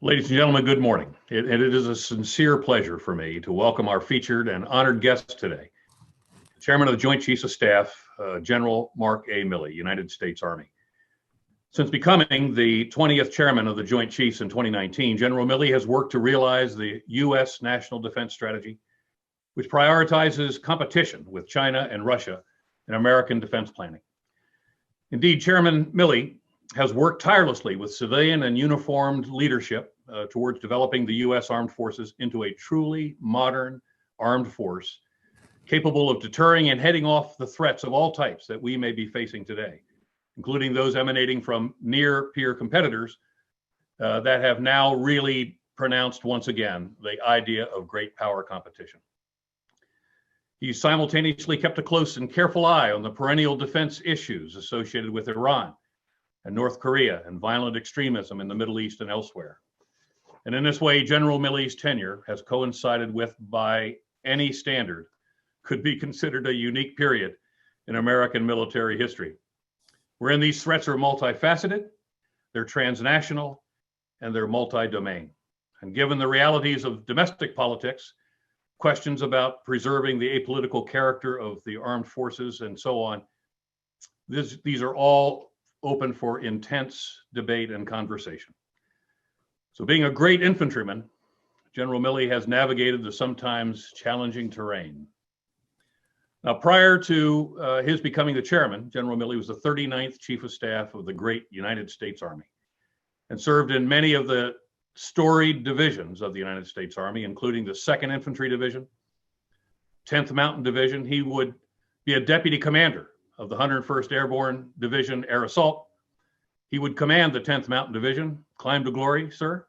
Ladies and gentlemen, good morning. It is a sincere pleasure for me to welcome our featured and honored guest today, the Chairman of the Joint Chiefs of Staff, General Mark A. Milley, United States Army. Since becoming the 20th Chairman of the Joint Chiefs in 2019, General Milley has worked to realize the U.S. National Defense Strategy, which prioritizes competition with China and Russia in American defense planning. Indeed, Chairman Milley has worked tirelessly with civilian and uniformed leadership towards developing the U.S. Armed Forces into a truly modern armed force capable of deterring and heading off the threats of all types that we may be facing today, including those emanating from near-peer competitors that have now really pronounced once again the idea of great power competition. He's simultaneously kept a close and careful eye on the perennial defense issues associated with Iran and North Korea and violent extremism in the Middle East and elsewhere. And in this way, General Milley's tenure has coincided with, by any standard, could be considered a unique period in American military history, wherein these threats are multifaceted, they're transnational, and they're multi-domain. And given the realities of domestic politics, questions about preserving the apolitical character of the armed forces and so on, these are all open for intense debate and conversation. So being a great infantryman, General Milley has navigated the sometimes challenging terrain. Now, prior to his becoming the chairman, General Milley was the 39th Chief of Staff of the great United States Army and served in many of the storied divisions of the United States Army, including the 2nd Infantry Division, 10th Mountain Division. He would be a deputy commander of the 101st Airborne Division Air Assault. He would command the 10th Mountain Division, climb to glory, sir,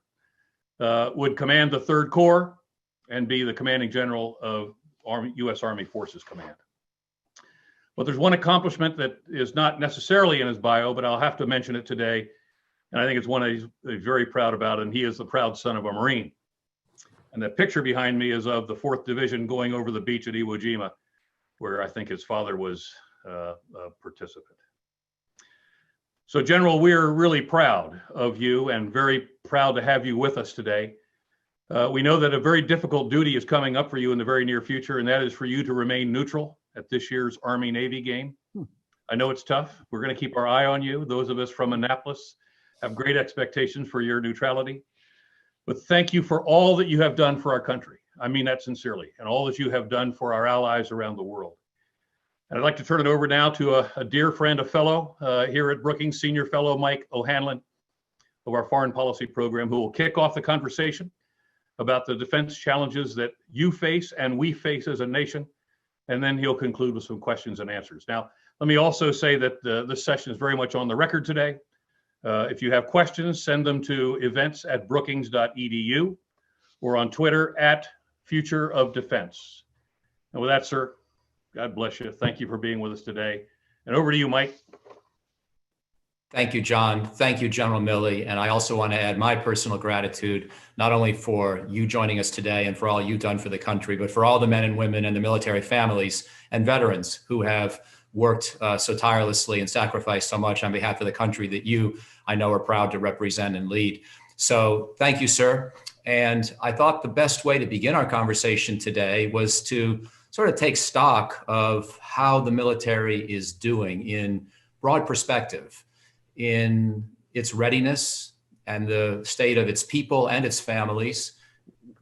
would command the 3rd Corps, and be the commanding general of U.S. Army Forces Command. But there's one accomplishment that is not necessarily in his bio, but I'll have to mention it today, and I think it's one he's very proud about, and he is the proud son of a Marine. And the picture behind me is of the 4th Division going over the beach at Iwo Jima, where I think his father was a participant. So, General, we're really proud of you and very proud to have you with us today. We know that a very difficult duty is coming up for you in the very near future, and that is for you to remain neutral at this year's Army-Navy game. I know it's tough. We're going to keep our eye on you. Those of us from Annapolis have great expectations for your neutrality. But thank you for all that you have done for our country. I mean that sincerely, and all that you have done for our allies around the world. And I'd like to turn it over now to a dear friend, a fellow here at Brookings, Senior Fellow Mike O'Hanlon of our Foreign Policy Program, who will kick off the conversation about the defense challenges that you face and we face as a nation. And then he'll conclude with some questions and answers. Now, let me also say that this session is very much on the record today. If you have questions, send them to events@brookings.edu or on Twitter @FutureOfDefense. And with that, sir, God bless you. Thank you for being with us today. And over to you, Mike. Thank you, John. Thank you, General Milley. And I also want to add my personal gratitude, not only for you joining us today and for all you've done for the country, but for all the men and women and the military families and veterans who have worked so tirelessly and sacrificed so much on behalf of the country that you, I know, are proud to represent and lead. So thank you, sir. And I thought the best way to begin our conversation today was to sort of take stock of how the military is doing in broad perspective, in its readiness and the state of its people and its families.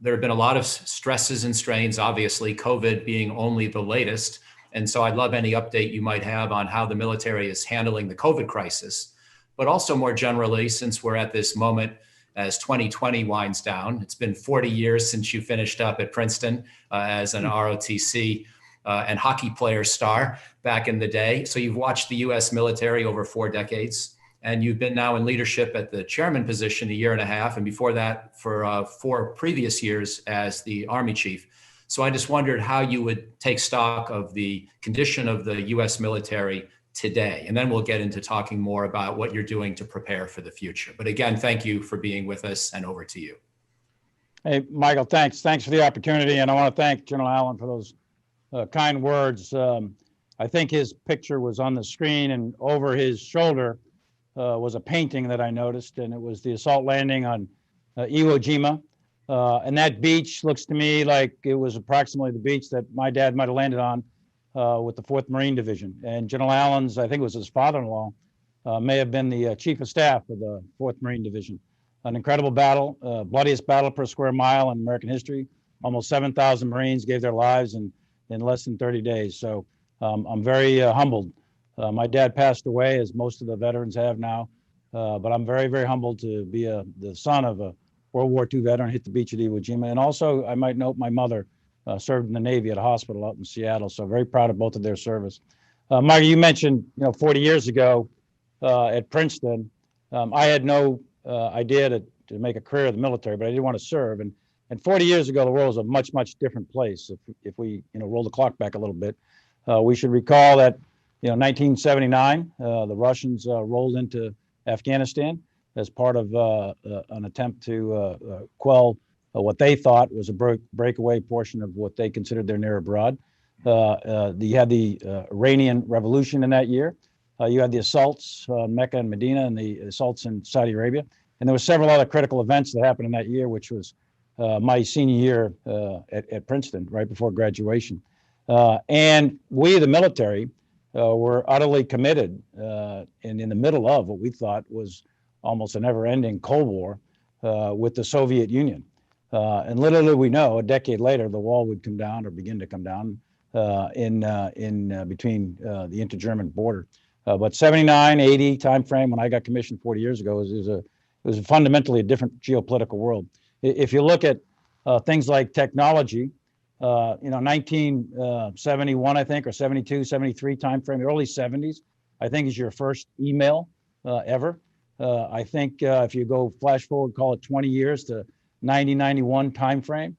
There have been a lot of stresses and strains, obviously, COVID being only the latest. And so I'd love any update you might have on how the military is handling the COVID crisis, but also more generally, since we're at this moment as 2020 winds down. It's been 40 years since you finished up at Princeton as an ROTC and hockey player star back in the day. So you've watched the US military over 4 decades, and you've been now in leadership at the chairman position a year and a half, and before that for 4 previous years as the Army chief. So I just wondered how you would take stock of the condition of the US military today. And then we'll get into talking more about what you're doing to prepare for the future. But again, thank you for being with us, and over to you. Hey, Michael, thanks. Thanks for the opportunity. And I want to thank General Allen for those kind words. I think his picture was on the screen, and over his shoulder was a painting that I noticed, and it was the assault landing on Iwo Jima. And that beach looks to me like it was approximately the beach that my dad might have landed on with the 4th Marine Division. And General Allen's, I think it was his father-in-law, may have been the chief of staff of the 4th Marine Division. An incredible battle, bloodiest battle per square mile in American history. Almost 7,000 Marines gave their lives in less than 30 days. So I'm very humbled. My dad passed away, as most of the veterans have now, but I'm very, very humbled to be the son of a World War II veteran, hit the beach at Iwo Jima. And also, I might note, my mother served in the Navy at a hospital out in Seattle, so very proud of both of their service. Mike, you mentioned, 40 years ago at Princeton, I had no idea to make a career in the military, but I didn't want to serve. And 40 years ago, the world was a much, much different place. If we, roll the clock back a little bit, we should recall that, 1979, the Russians rolled into Afghanistan as part of an attempt to quell what they thought was a breakaway portion of what they considered their near abroad. You had the Iranian Revolution in that year. You had the assaults on Mecca and Medina and the assaults in Saudi Arabia. And there were several other critical events that happened in that year, which was my senior year at Princeton, right before graduation. And we, the military, were utterly committed and in the middle of what we thought was almost a never-ending Cold War with the Soviet Union. And little did we know, a decade later, the wall would come down or begin to come down in between the inter-German border. But 79, 80 timeframe, when I got commissioned 40 years ago, it was fundamentally a different geopolitical world. If you look at things like technology, 1971, I think, or 72, 73 timeframe, the early 70s, I think is your first email ever. I think if you go flash forward, call it 20 years to 90, 91 timeframe,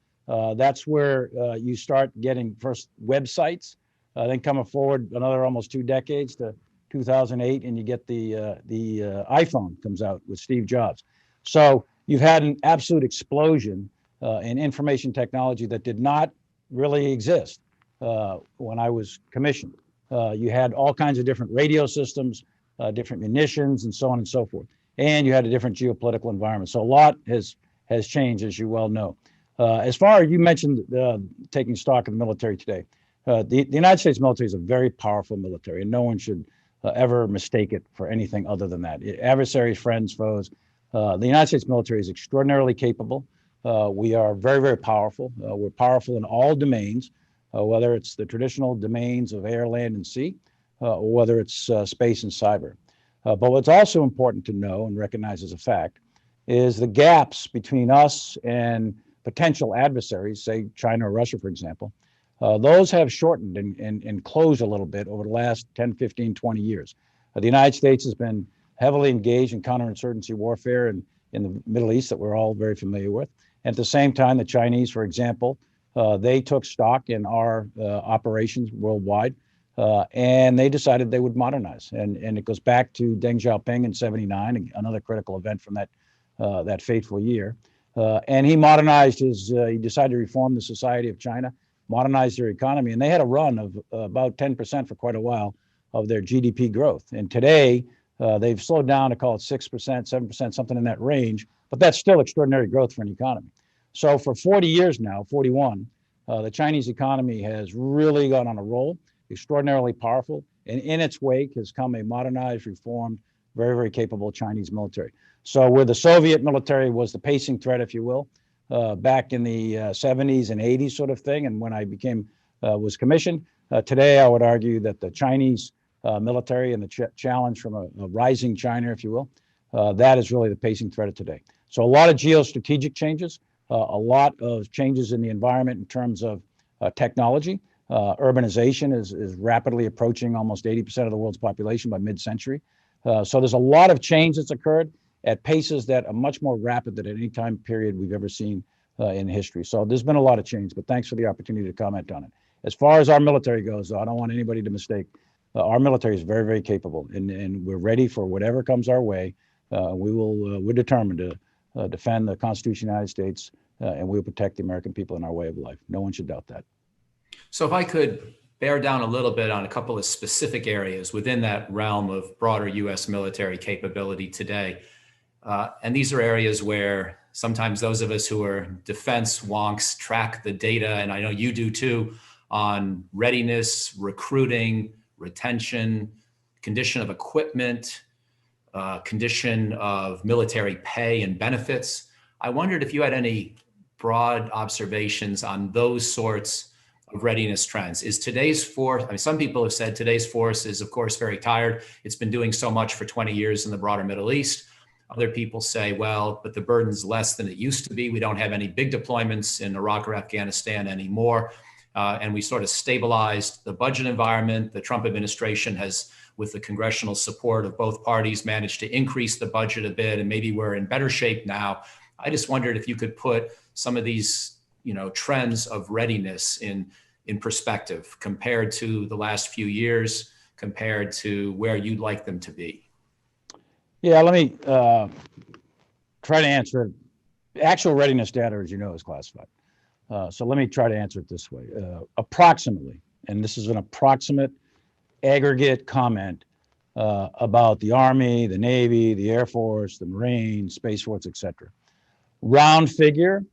that's where you start getting first websites. Then coming forward another almost 2 decades to 2008, and you get the iPhone comes out with Steve Jobs. So you've had an absolute explosion in information technology that did not really exist when I was commissioned. You had all kinds of different radio systems, different munitions, and so on and so forth. And you had a different geopolitical environment. So a lot has changed, as you well know. As far as you mentioned taking stock of the military today, the United States military is a very powerful military, and no one should ever mistake it for anything other than that. Adversaries, friends, foes. The United States military is extraordinarily capable. We are very, very powerful. We're powerful in all domains, whether it's the traditional domains of air, land, and sea, or whether it's space and cyber. But what's also important to know and recognize as a fact is the gaps between us and potential adversaries, say China or Russia, for example. Those have shortened and closed a little bit over the last 10, 15, 20 years. The United States has been heavily engaged in counterinsurgency warfare in the Middle East that we're all very familiar with. At the same time, the Chinese, for example, they took stock in our operations worldwide, and they decided they would modernize. And it goes back to Deng Xiaoping in '79, another critical event from that fateful year. And he modernized he decided to reform the society of China, modernize their economy, and they had a run of about 10% for quite a while of their GDP growth. And today, they've slowed down to call it 6%, 7%, something in that range, but that's still extraordinary growth for an economy. So for 40 years now, 41, the Chinese economy has really gone on a roll, extraordinarily powerful, and in its wake has come a modernized, reformed, very, very capable Chinese military. So where the Soviet military was the pacing threat, if you will, back in the 70s and 80s sort of thing, and when I was commissioned, today I would argue that the Chinese military and the challenge from a rising China, if you will, that is really the pacing threat of today. So a lot of geostrategic changes, a lot of changes in the environment in terms of technology. Urbanization is rapidly approaching almost 80% of the world's population by mid-century. So there's a lot of change that's occurred at paces that are much more rapid than at any time period we've ever seen in history. So there's been a lot of change, but thanks for the opportunity to comment on it. As far as our military goes, though, I don't want anybody to mistake. Our military is very, very capable, and we're ready for whatever comes our way. We're determined to defend the Constitution of the United States, and we'll protect the American people and our way of life. No one should doubt that. So if I could bear down a little bit on a couple of specific areas within that realm of broader U.S. military capability today. And these are areas where sometimes those of us who are defense wonks track the data, and I know you do too, on readiness, recruiting, retention, condition of equipment, condition of military pay and benefits. I wondered if you had any broad observations on those sorts of readiness trends. Is today's force, I mean, some people have said today's force is, of course, very tired. It's been doing so much for 20 years in the broader Middle East. Other people say, well, but the burden's less than it used to be. We don't have any big deployments in Iraq or Afghanistan anymore. And we sort of stabilized the budget environment. The Trump administration has, with the congressional support of both parties, managed to increase the budget a bit, and maybe we're in better shape now. I just wondered if you could put some of these, trends of readiness in perspective compared to the last few years, compared to where you'd like them to be. Yeah, let me try to answer it. Actual readiness data, as you know, is classified. So let me try to answer it this way. Approximately, and this is an approximate aggregate comment about the Army, the Navy, the Air Force, the Marines, Space Force, et cetera. Round figure,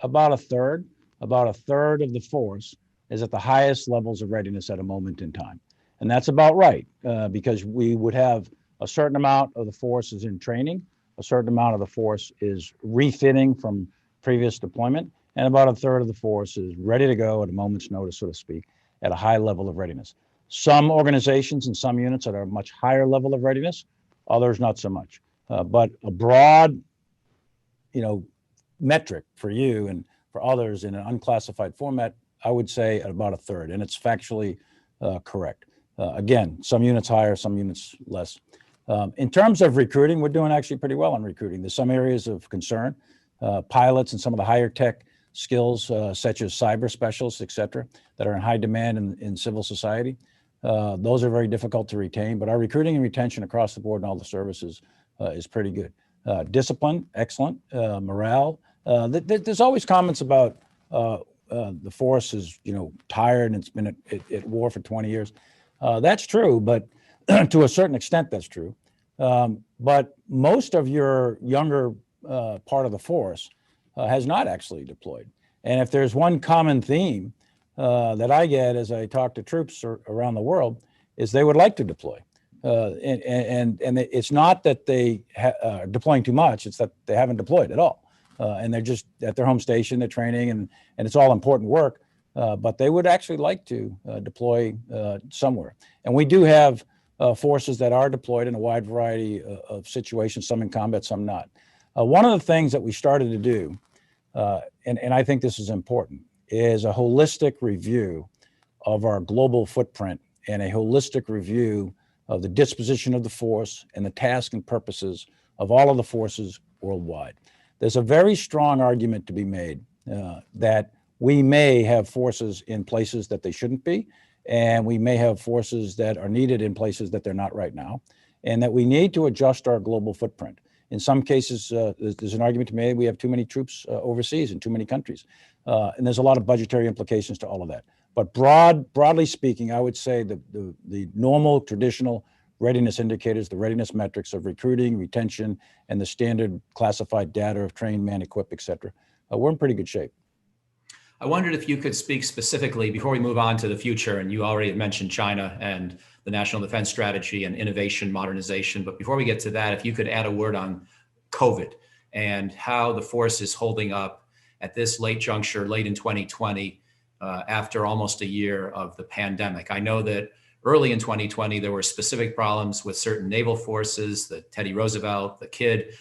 about a third of the force is at the highest levels of readiness at a moment in time. And that's about right, because we would have a certain amount of the force is in training, a certain amount of the force is refitting from previous deployment, and about a third of the force is ready to go at a moment's notice, so to speak, at a high level of readiness. Some organizations and some units at a much higher level of readiness, others not so much. But a broad, metric for you and for others in an unclassified format, I would say at about a third, and it's factually correct. Again, some units higher, some units less. In terms of recruiting, we're doing actually pretty well on recruiting. There's some areas of concern, pilots and some of the higher tech skills, such as cyber specialists, et cetera, that are in high demand in civil society. Those are very difficult to retain, but our recruiting and retention across the board in all the services is pretty good. Discipline, excellent. Morale. There's always comments about the force is, tired and it's been at war for 20 years. That's true, but to a certain extent, that's true. But most of your younger part of the force has not actually deployed. And if there's one common theme that I get as I talk to troops around the world, is they would like to deploy. And it's not that they are deploying too much, it's that they haven't deployed at all. And they're just at their home station, they're training, and it's all important work, but they would actually like to deploy somewhere. And we do have forces that are deployed in a wide variety of situations, some in combat, some not. One of the things that we started to do, and I think this is important, is a holistic review of our global footprint and a holistic review of the disposition of the force and the task and purposes of all of the forces worldwide. There's a very strong argument to be made that we may have forces in places that they shouldn't be, and we may have forces that are needed in places that they're not right now, and that we need to adjust our global footprint. In some cases, there's an argument to be made we have too many troops overseas in too many countries, and there's a lot of budgetary implications to all of that. But broadly speaking, I would say the normal, traditional readiness indicators, the readiness metrics of recruiting, retention, and the standard classified data of train, man, equip, et cetera, we're in pretty good shape. I wondered if you could speak specifically, before we move on to the future, and you already mentioned China and the National Defense Strategy and innovation modernization, but before we get to that, if you could add a word on COVID and how the force is holding up at this late juncture, late in 2020, after almost a year of the pandemic. I know that early in 2020, there were specific problems with certain naval forces, the Teddy Roosevelt, the Kidd.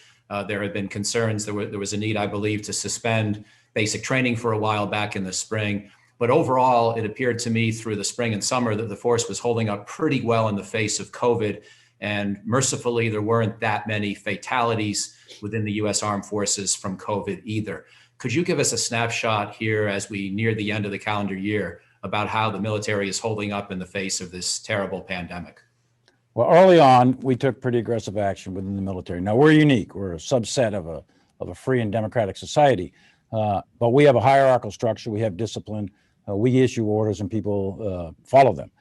There had been concerns. There was a need, I believe, to suspend basic training for a while back in the spring. But overall, it appeared to me through the spring and summer that the force was holding up pretty well in the face of COVID. And mercifully, there weren't that many fatalities within the U.S. Armed Forces from COVID either. Could you give us a snapshot here as we near the end of the calendar year about how the military is holding up in the face of this terrible pandemic? Well, early on, we took pretty aggressive action within the military. Now, we're unique. We're a subset of a free and democratic society, but we have a hierarchical structure. We have discipline. We issue orders and people follow them.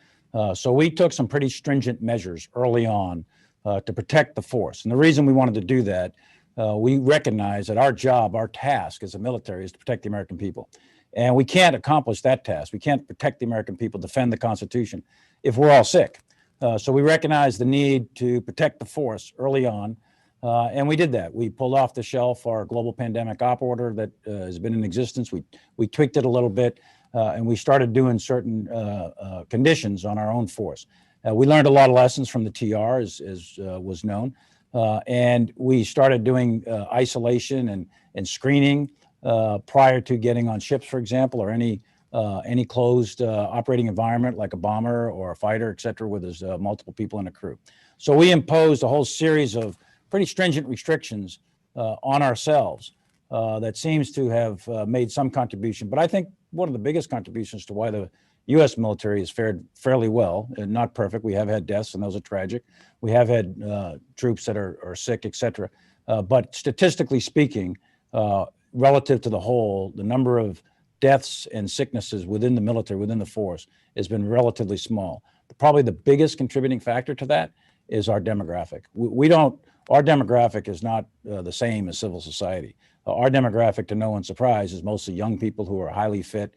So we took some pretty stringent measures early on to protect the force. And the reason we wanted to do that we recognize that our job, our task as a military is to protect the American people. And we can't accomplish that task. We can't protect the American people, defend the Constitution if we're all sick. So we recognize the need to protect the force early on. And we did that. We pulled off the shelf our global pandemic op order that has been in existence. We tweaked it a little bit, and we started doing certain conditions on our own force. We learned a lot of lessons from the TR, as was known. And we started doing isolation and screening prior to getting on ships, for example, or any closed operating environment like a bomber or a fighter, et cetera, where there's multiple people in a crew. So we imposed a whole series of pretty stringent restrictions on ourselves that seems to have made some contribution. But I think one of the biggest contributions to why the U.S. military has fared fairly well, and not perfect. We have had deaths, and those are tragic. We have had troops that are sick, et cetera. But statistically speaking, relative to the whole, the number of deaths and sicknesses within the military, within the force, has been relatively small. Probably the biggest contributing factor to that is our demographic. Our demographic is not the same as civil society. Our demographic, to no one's surprise, is mostly young people who are highly fit,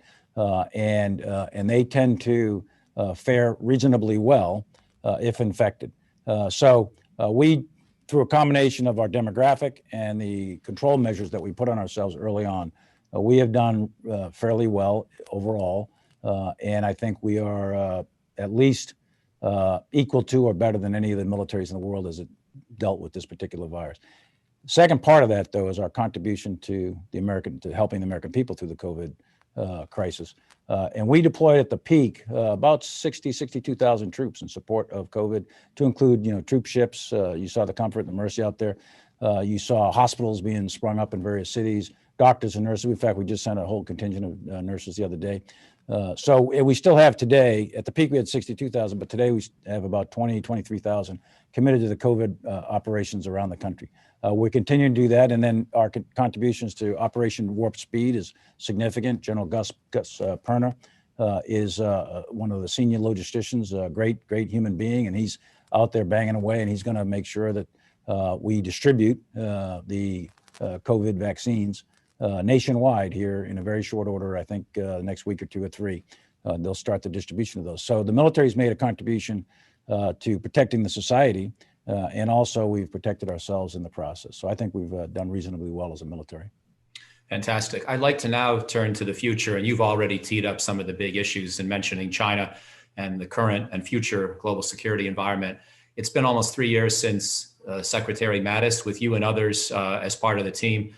and they tend to fare reasonably well if infected. So we, through a combination of our demographic and the control measures that we put on ourselves early on, we have done fairly well overall, and I think we are at least equal to or better than any of the militaries in the world as it dealt with this particular virus. The second part of that, though, is our contribution to helping the American people through the COVID crisis. And we deployed at the peak about 62,000 troops in support of COVID, to include, troop ships. You saw the Comfort and the Mercy out there. You saw hospitals being sprung up in various cities, doctors and nurses. In fact, we just sent a whole contingent of nurses the other day. So we still have today, at the peak we had 62,000, but today we have about 23,000 committed to the COVID operations around the country. We're continuing to do that, and then our contributions to Operation Warp Speed is significant. General Gus Perna is one of the senior logisticians, a great human being, and he's out there banging away, and he's going to make sure that we distribute the COVID vaccines nationwide here in a very short order. I think next week or two or three, they'll start the distribution of those. So the military's made a contribution to protecting the society, and also we've protected ourselves in the process. So I think we've done reasonably well as a military. Fantastic. I'd like to now turn to the future, and you've already teed up some of the big issues in mentioning China and the current and future global security environment. It's been almost 3 years since Secretary Mattis, with you and others as part of the team,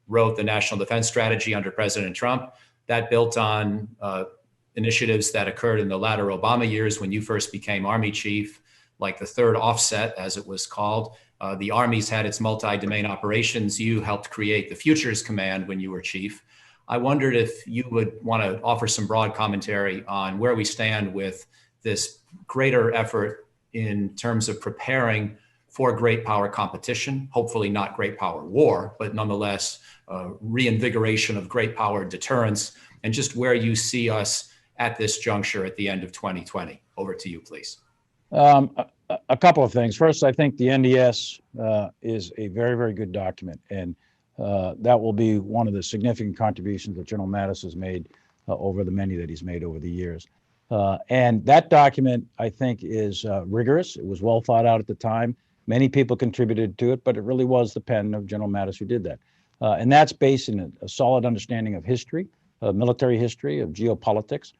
wrote the National Defense Strategy under President Trump. That built on initiatives that occurred in the latter Obama years when you first became Army Chief, like the third offset, as it was called. The Army's had its multi-domain operations. You helped create the Futures Command when you were Chief. I wondered if you would want to offer some broad commentary on where we stand with this greater effort in terms of preparing for great power competition, hopefully not great power war, but nonetheless, reinvigoration of great power deterrence, and just where you see us at this juncture at the end of 2020. Over to you, please. A couple of things. First, I think the NDS is a very, very good document, and that will be one of the significant contributions that General Mattis has made over the many that he's made over the years. And that document, I think, is rigorous. It was well thought out at the time. Many people contributed to it, but it really was the pen of General Mattis who did that. And that's based in a solid understanding of history, of military history, of geopolitics.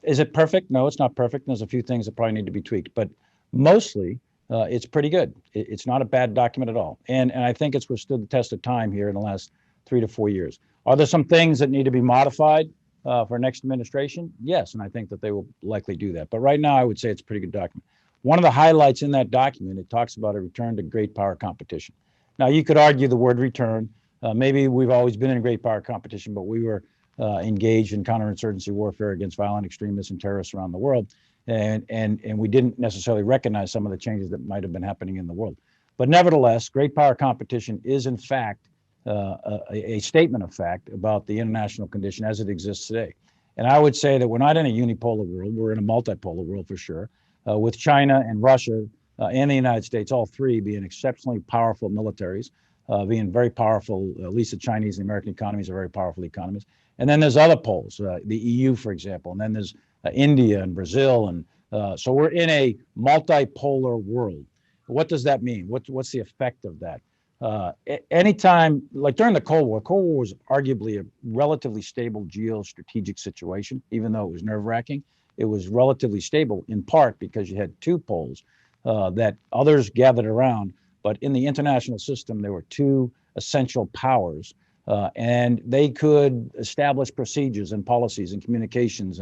Is it perfect? No, it's not perfect. There's a few things that probably need to be tweaked, but mostly it's pretty good. It's not a bad document at all. And I think it's withstood the test of time here in the last 3 to 4 years. Are there some things that need to be modified for next administration? Yes, and I think that they will likely do that. But right now, I would say it's a pretty good document. One of the highlights in that document, it talks about a return to great power competition. Now, you could argue the word return. Maybe we've always been in great power competition, but we were engaged in counterinsurgency warfare against violent extremists and terrorists around the world. And we didn't necessarily recognize some of the changes that might have been happening in the world. But nevertheless, great power competition is in fact a statement of fact about the international condition as it exists today. And I would say that we're not in a unipolar world, we're in a multipolar world for sure, with China and Russia and the United States, all three being exceptionally powerful militaries being very powerful. At least the Chinese and the American economies are very powerful economies. And then there's other poles, the EU, for example, and then there's India and Brazil. And so we're in a multipolar world. What does that mean? What's the effect of that? Anytime, like during the Cold War was arguably a relatively stable geostrategic situation, even though it was nerve-wracking. It was relatively stable in part because you had two poles that others gathered around. But in the international system, there were two essential powers, and they could establish procedures and policies and communications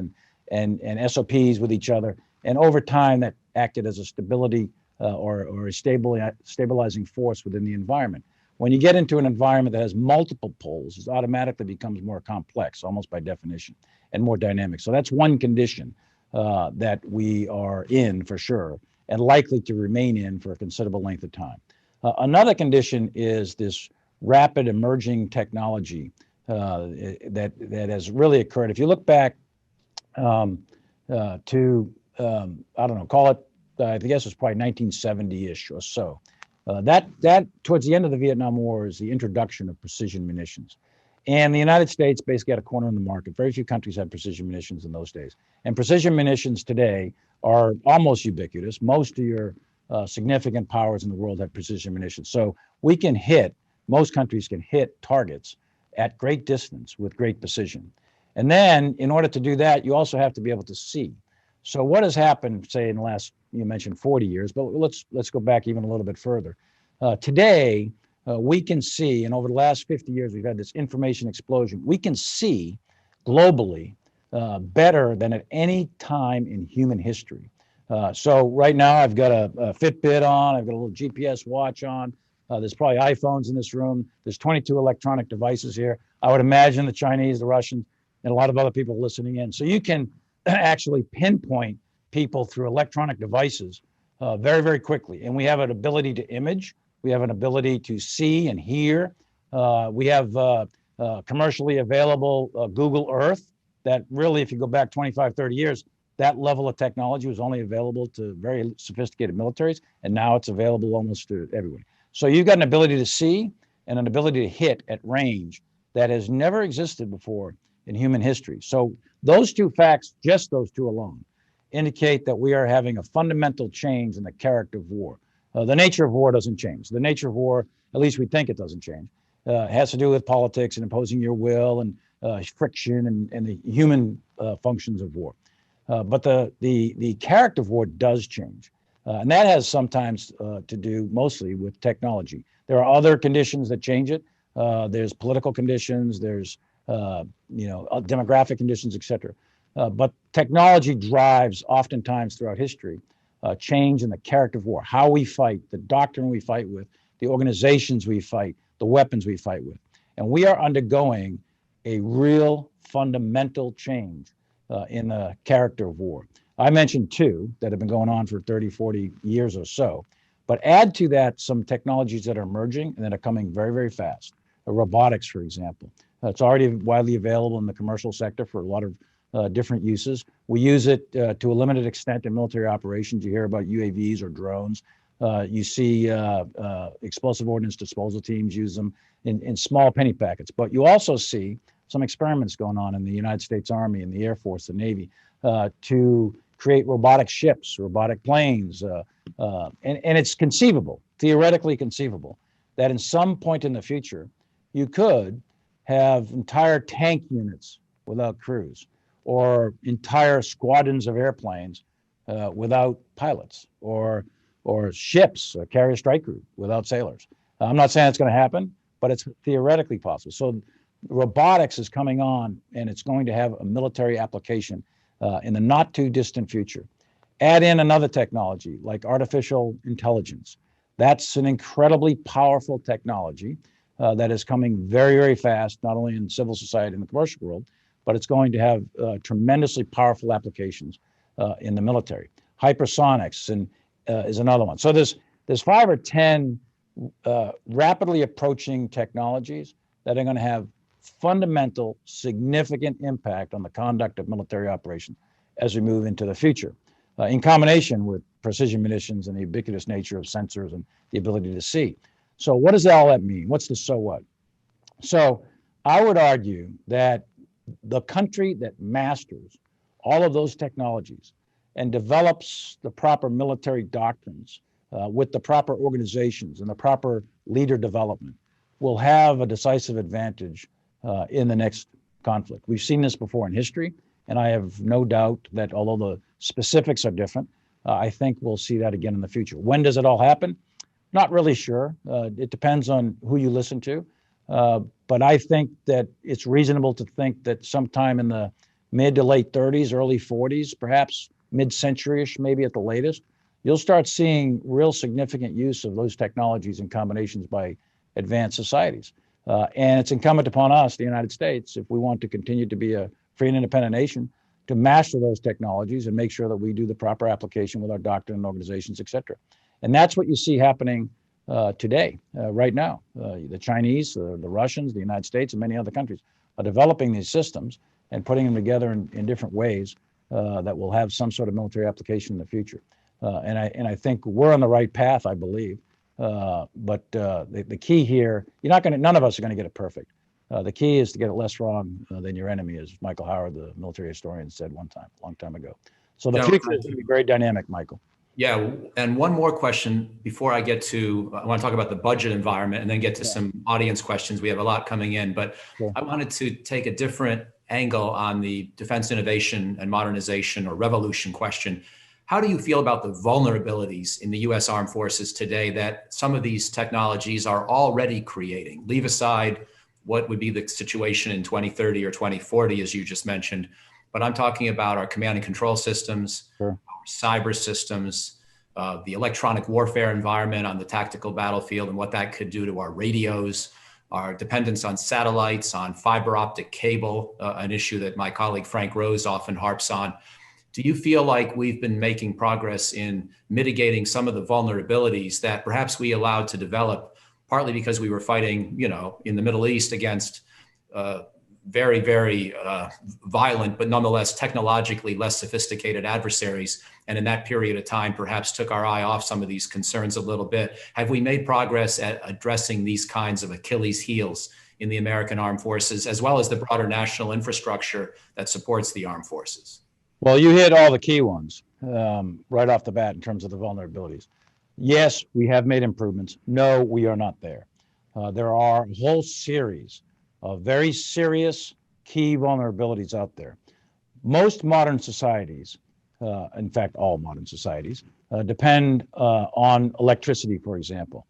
and SOPs with each other. And over time, that acted as a stability or a stabilizing force within the environment. When you get into an environment that has multiple poles, it automatically becomes more complex, almost by definition, and more dynamic. So that's one condition that we are in for sure, and likely to remain in for a considerable length of time. Another condition is this rapid emerging technology that has really occurred. If you look back to, I don't know, call it, I guess it's probably 1970-ish or so. That towards the end of the Vietnam War is the introduction of precision munitions. And the United States basically had a corner in the market. Very few countries had precision munitions in those days. And precision munitions today are almost ubiquitous. Most of your significant powers in the world have precision munitions. So we can hit, most countries can hit targets at great distance with great precision. And then in order to do that, you also have to be able to see. So what has happened, say, in the last, you mentioned 40 years, but let's go back even a little bit further. Today, we can see, and over the last 50 years, we've had this information explosion. We can see globally better than at any time in human history. So right now, I've got a Fitbit on, I've got a little GPS watch on. There's probably iPhones in this room. There's 22 electronic devices here. I would imagine the Chinese, the Russians, and a lot of other people listening in. So you can actually pinpoint people through electronic devices very, very quickly. And we have an ability to image. We have an ability to see and hear. We have commercially available Google Earth that really, if you go back 25, 30 years, that level of technology was only available to very sophisticated militaries, and now it's available almost to everyone. So you've got an ability to see and an ability to hit at range that has never existed before in human history. So those two facts, just those two alone, indicate that we are having a fundamental change in the character of war. The nature of war doesn't change. The nature of war, at least we think it doesn't change. It has to do with politics and imposing your will and friction and the human functions of war. But the character of war does change. And that has sometimes to do mostly with technology. There are other conditions that change it. There's political conditions, there's demographic conditions, et cetera. But technology drives oftentimes throughout history change in the character of war, how we fight, the doctrine we fight with, the organizations we fight, the weapons we fight with. And we are undergoing a real fundamental change in the character of war. I mentioned two that have been going on for 30, 40 years or so, but add to that some technologies that are emerging and that are coming very, very fast. Robotics, for example. It's already widely available in the commercial sector for a lot of different uses. We use it to a limited extent in military operations. You hear about UAVs or drones. You see explosive ordnance disposal teams use them in small penny packets. But you also see some experiments going on in the United States Army and the Air Force, the Navy, to create robotic ships, robotic planes. And it's conceivable, theoretically conceivable, that in some point in the future, you could have entire tank units without crews, or entire squadrons of airplanes without pilots, or ships, carrier strike group without sailors. I'm not saying it's going to happen, but it's theoretically possible. So robotics is coming on, and it's going to have a military application in the not too distant future. Add in another technology like artificial intelligence. That's an incredibly powerful technology that is coming very, very fast, not only in civil society and the commercial world, but it's going to have tremendously powerful applications in the military. Hypersonics is another one. So there's 5 or 10 rapidly approaching technologies that are going to have fundamental, significant impact on the conduct of military operations as we move into the future, in combination with precision munitions and the ubiquitous nature of sensors and the ability to see. So what does all that mean? What's the so what? So I would argue that the country that masters all of those technologies and develops the proper military doctrines with the proper organizations and the proper leader development will have a decisive advantage in the next conflict. We've seen this before in history, and I have no doubt that although the specifics are different, I think we'll see that again in the future. When does it all happen? Not really sure. It depends on who you listen to. But I think that it's reasonable to think that sometime in the mid to late 30s, early 40s, perhaps mid-century-ish, maybe at the latest, you'll start seeing real significant use of those technologies and combinations by advanced societies. And it's incumbent upon us, the United States, if we want to continue to be a free and independent nation, to master those technologies and make sure that we do the proper application with our doctrine and organizations, et cetera. And that's what you see happening today, right now. The Chinese, the Russians, the United States, and many other countries are developing these systems and putting them together in different ways that will have some sort of military application in the future. And I think we're on the right path, I believe. But the key here, none of us are going to get it perfect. The key is to get it less wrong than your enemy, as Michael Howard, the military historian, said a long time ago. So the future is going to be very dynamic, Michael. Yeah, and one more question before I want to talk about the budget environment and then get to some audience questions. We have a lot coming in, but I wanted to take a different angle on the defense innovation and modernization or revolution question. How do you feel about the vulnerabilities in the U.S. Armed Forces today that some of these technologies are already creating? Leave aside what would be the situation in 2030 or 2040, as you just mentioned, but I'm talking about our command and control systems, our cyber systems, the electronic warfare environment on the tactical battlefield and what that could do to our radios, our dependence on satellites, on fiber optic cable, an issue that my colleague Frank Rose often harps on. Do you feel like we've been making progress in mitigating some of the vulnerabilities that perhaps we allowed to develop, partly because we were fighting, in the Middle East against very, very violent, but nonetheless technologically less sophisticated adversaries. And in that period of time, perhaps took our eye off some of these concerns a little bit. Have we made progress at addressing these kinds of Achilles heels in the American Armed Forces, as well as the broader national infrastructure that supports the armed forces? Well, you hit all the key ones right off the bat in terms of the vulnerabilities. Yes, we have made improvements. No, we are not there. There are a whole series of very serious key vulnerabilities out there. Most modern societies, in fact, all modern societies, depend on electricity, for example.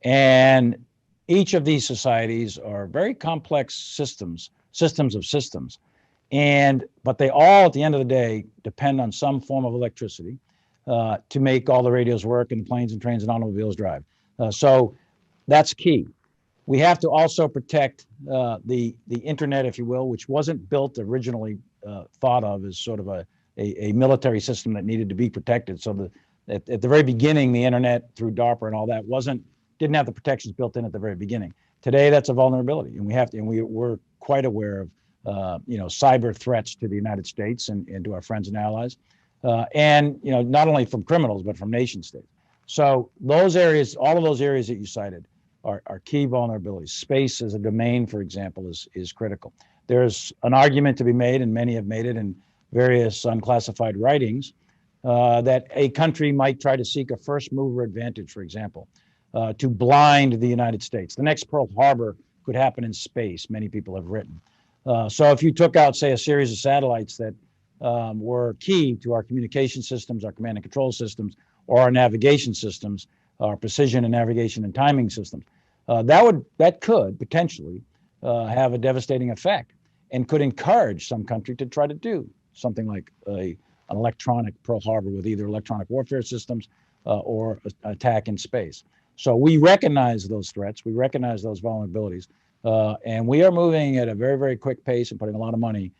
And each of these societies are very complex systems of systems. But they all, at the end of the day, depend on some form of electricity to make all the radios work and the planes and trains and automobiles drive. So that's key. We have to also protect the internet, if you will, which wasn't built originally thought of as sort of a military system that needed to be protected. So at the very beginning, the internet through DARPA and all that didn't have the protections built in at the very beginning. Today, that's a vulnerability, and we're quite aware of cyber threats to the United States and to our friends and allies, and not only from criminals but from nation states. So those areas, all of those areas that you cited, are key vulnerabilities. Space as a domain, for example, is critical. There's an argument to be made, and many have made it in various unclassified writings, that a country might try to seek a first mover advantage, for example, to blind the United States. The next Pearl Harbor could happen in space, many people have written. So if you took out, say, a series of satellites that were key to our communication systems, our command and control systems, or our navigation systems, our precision and navigation and timing systems, that could potentially have a devastating effect and could encourage some country to try to do something like an electronic Pearl Harbor with either electronic warfare systems or attack in space. So we recognize those threats, we recognize those vulnerabilities, and we are moving at a very, very quick pace and putting a lot of money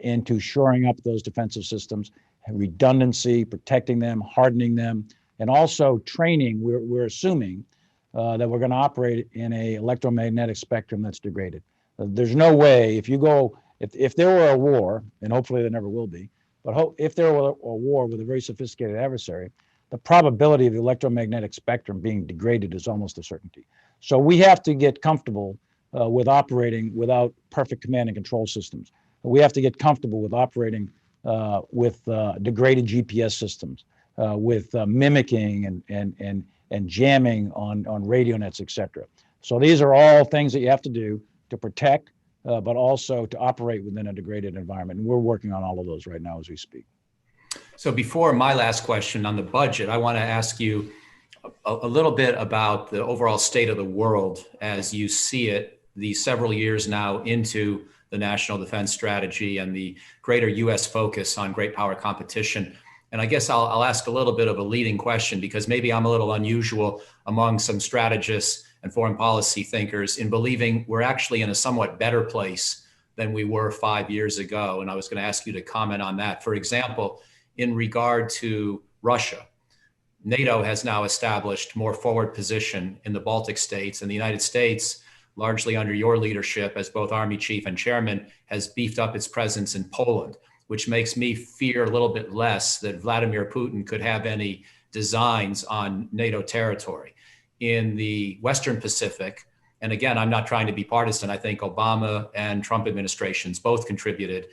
into shoring up those defensive systems, redundancy, protecting them, hardening them, and also training. We're assuming that we're going to operate in a electromagnetic spectrum that's degraded. There's no way if there were a war, and hopefully there never will be, but if there were a war with a very sophisticated adversary, the probability of the electromagnetic spectrum being degraded is almost a certainty. So we have to get comfortable with operating without perfect command and control systems. We have to get comfortable with operating with degraded GPS systems, with mimicking and jamming on radio nets, et cetera. So these are all things that you have to do to protect, but also to operate within a degraded environment. And we're working on all of those right now as we speak. So before my last question on the budget, I want to ask you a little bit about the overall state of the world as you see it these several years now into the National Defense Strategy and the greater U.S. focus on great power competition. And I guess I'll ask a little bit of a leading question, because maybe I'm a little unusual among some strategists and foreign policy thinkers in believing we're actually in a somewhat better place than we were 5 years ago. And I was going to ask you to comment on that. For example, in regard to Russia, NATO has now established more forward position in the Baltic states, and the United States, largely under your leadership as both Army Chief and Chairman, has beefed up its presence in Poland, which makes me fear a little bit less that Vladimir Putin could have any designs on NATO territory. In the Western Pacific, and again, I'm not trying to be partisan, I think Obama and Trump administrations both contributed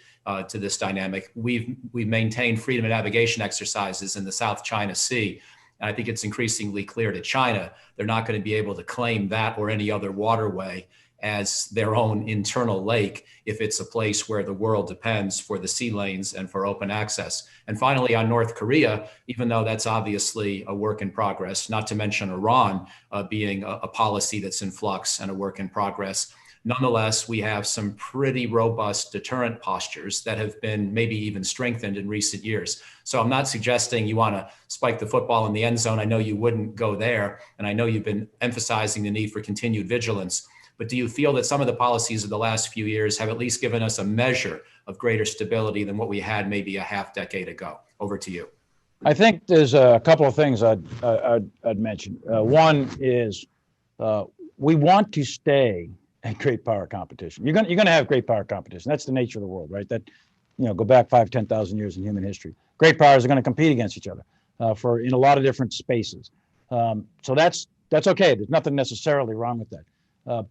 to this dynamic. We've maintained freedom of navigation exercises in the South China Sea. And I think it's increasingly clear to China, they're not going to be able to claim that or any other waterway as their own internal lake if it's a place where the world depends for the sea lanes and for open access. And finally, on North Korea, even though that's obviously a work in progress, not to mention Iran being a policy that's in flux and a work in progress, nonetheless, we have some pretty robust deterrent postures that have been maybe even strengthened in recent years. So I'm not suggesting you want to spike the football in the end zone. I know you wouldn't go there. And I know you've been emphasizing the need for continued vigilance. But do you feel that some of the policies of the last few years have at least given us a measure of greater stability than what we had maybe a half decade ago? Over to you. I think there's a couple of things I'd mention. One is we want to stay at great power competition. You're going to have great power competition. That's the nature of the world, right? That, go back 5,000, 10,000 years in human history. Great powers are going to compete against each other in a lot of different spaces. So that's okay. There's nothing necessarily wrong with that.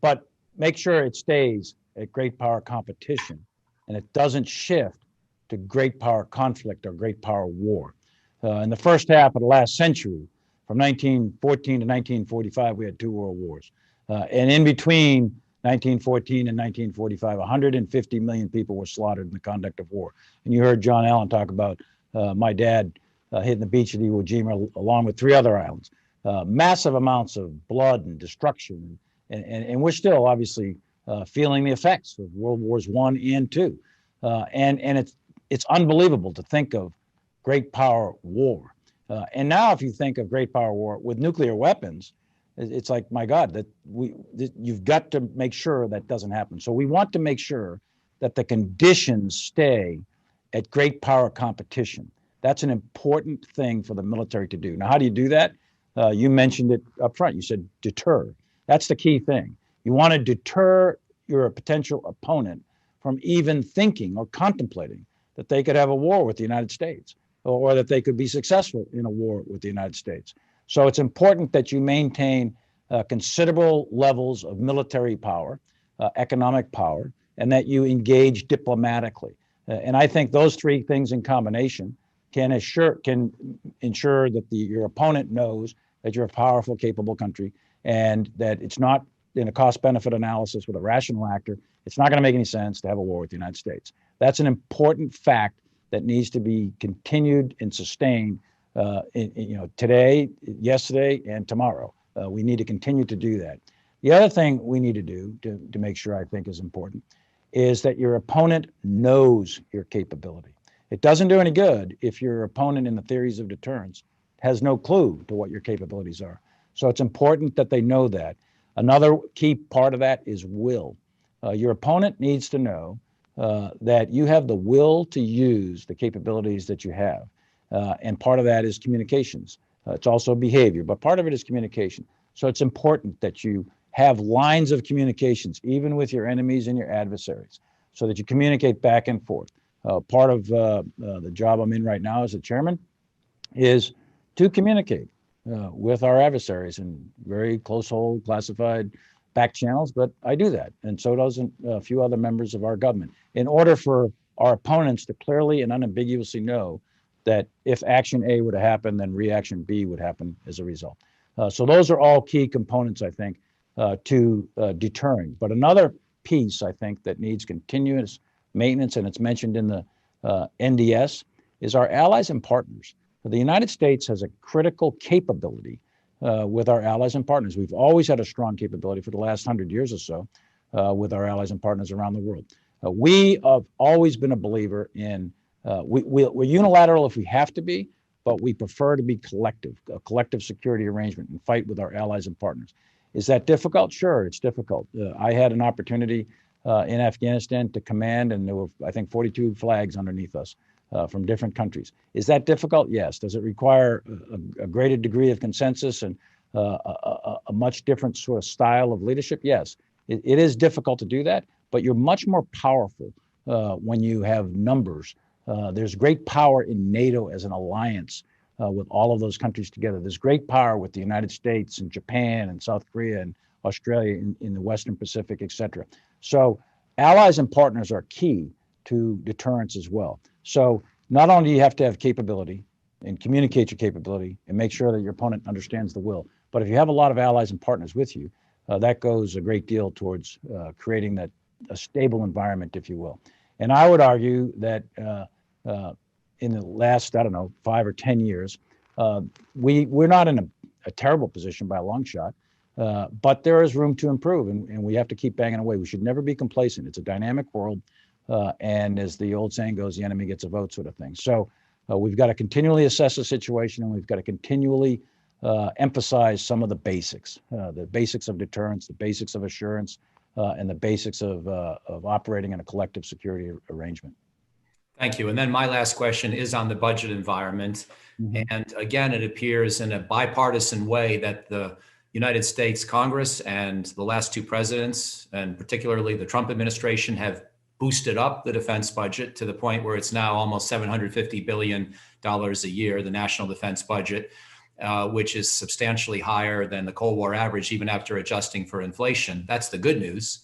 But make sure it stays at great power competition and it doesn't shift to great power conflict or great power war. In the first half of the last century, from 1914 to 1945, we had 2 world wars. And in between 1914 and 1945, 150 million people were slaughtered in the conduct of war. And you heard John Allen talk about my dad hitting the beach at Iwo Jima along with 3 other islands. Massive amounts of blood and destruction. And we're still obviously feeling the effects of World Wars I and II. And it's unbelievable to think of great power war. And now if you think of great power war with nuclear weapons, it's like, my God, that you've got to make sure that doesn't happen. So we want to make sure that the conditions stay at great power competition. That's an important thing for the military to do. Now, how do you do that? You mentioned it up front. You said deter. That's the key thing. You want to deter your potential opponent from even thinking or contemplating that they could have a war with the United States or that they could be successful in a war with the United States. So it's important that you maintain considerable levels of military power, economic power, and that you engage diplomatically. And I think those 3 things in combination can ensure that your opponent knows that you're a powerful, capable country, and that it's not in a cost-benefit analysis with a rational actor. It's not going to make any sense to have a war with the United States. That's an important fact that needs to be continued and sustained today, yesterday, and tomorrow. We need to continue to do that. The other thing we need to do to make sure I think is important is that your opponent knows your capability. It doesn't do any good if your opponent in the theories of deterrence has no clue to what your capabilities are. So it's important that they know that. Another key part of that is will. Your opponent needs to know that you have the will to use the capabilities that you have. And part of that is communications. It's also behavior, but part of it is communication. So it's important that you have lines of communications, even with your enemies and your adversaries, so that you communicate back and forth. Part of the job I'm in right now as the chairman is to communicate with our adversaries in very close hold, classified back channels, but I do that. And so does a few other members of our government, in order for our opponents to clearly and unambiguously know that if action A were to happen, then reaction B would happen as a result. So those are all key components, I think, to deterring. But another piece, I think, that needs continuous maintenance, and it's mentioned in the NDS, is our allies and partners. The United States has a critical capability with our allies and partners. We've always had a strong capability for the last 100 years or so with our allies and partners around the world. We have always been a believer in, we're unilateral if we have to be, but we prefer to be collective, a collective security arrangement, and fight with our allies and partners. Is that difficult? Sure, it's difficult. I had an opportunity in Afghanistan to command, and there were, I think, 42 flags underneath us from different countries. Is that difficult? Yes. Does it require a greater degree of consensus and a much different sort of style of leadership? Yes. It is difficult to do that, but you're much more powerful when you have numbers. There's great power in NATO as an alliance with all of those countries together. There's great power with the United States and Japan and South Korea and Australia in the Western Pacific, et cetera. So allies and partners are key to deterrence as well. So not only do you have to have capability and communicate your capability and make sure that your opponent understands the will, but if you have a lot of allies and partners with you, that goes a great deal towards creating that a stable environment, if you will. And I would argue that in the last, I don't know, 5 or 10 years, we're not in a terrible position by a long shot, but there is room to improve, and we have to keep banging away. We should never be complacent. It's a dynamic world, and as the old saying goes, the enemy gets a vote, sort of thing. So we've got to continually assess the situation, and we've got to continually emphasize some of the basics of deterrence, the basics of assurance, and the basics of operating in a collective security arrangement. Thank you. And then my last question is on the budget environment. Mm-hmm. And again, it appears in a bipartisan way that the United States Congress and the last two presidents, and particularly the Trump administration, have boosted up the defense budget to the point where it's now almost $750 billion a year, the national defense budget, which is substantially higher than the Cold War average, even after adjusting for inflation. That's the good news.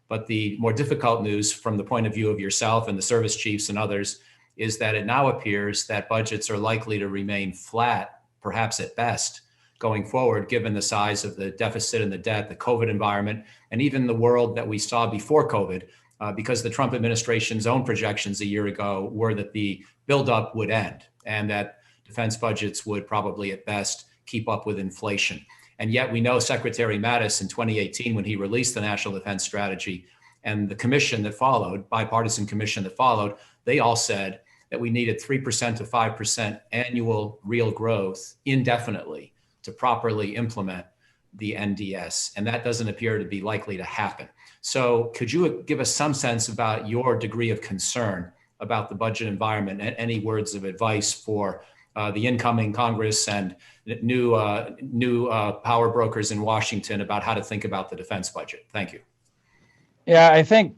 But the more difficult news from the point of view of yourself and the service chiefs and others is that it now appears that budgets are likely to remain flat, perhaps at best, going forward, given the size of the deficit and the debt, the COVID environment, and even the world that we saw before COVID, because the Trump administration's own projections a year ago were that the buildup would end and that defense budgets would probably at best keep up with inflation. And yet we know Secretary Mattis in 2018, when he released the National Defense Strategy, and the commission that followed, bipartisan commission that followed, they all said that we needed 3% to 5% annual real growth indefinitely to properly implement the NDS. And that doesn't appear to be likely to happen. So could you give us some sense about your degree of concern about the budget environment, and any words of advice for the incoming Congress and new power brokers in Washington about how to think about the defense budget? Thank you. Yeah, I think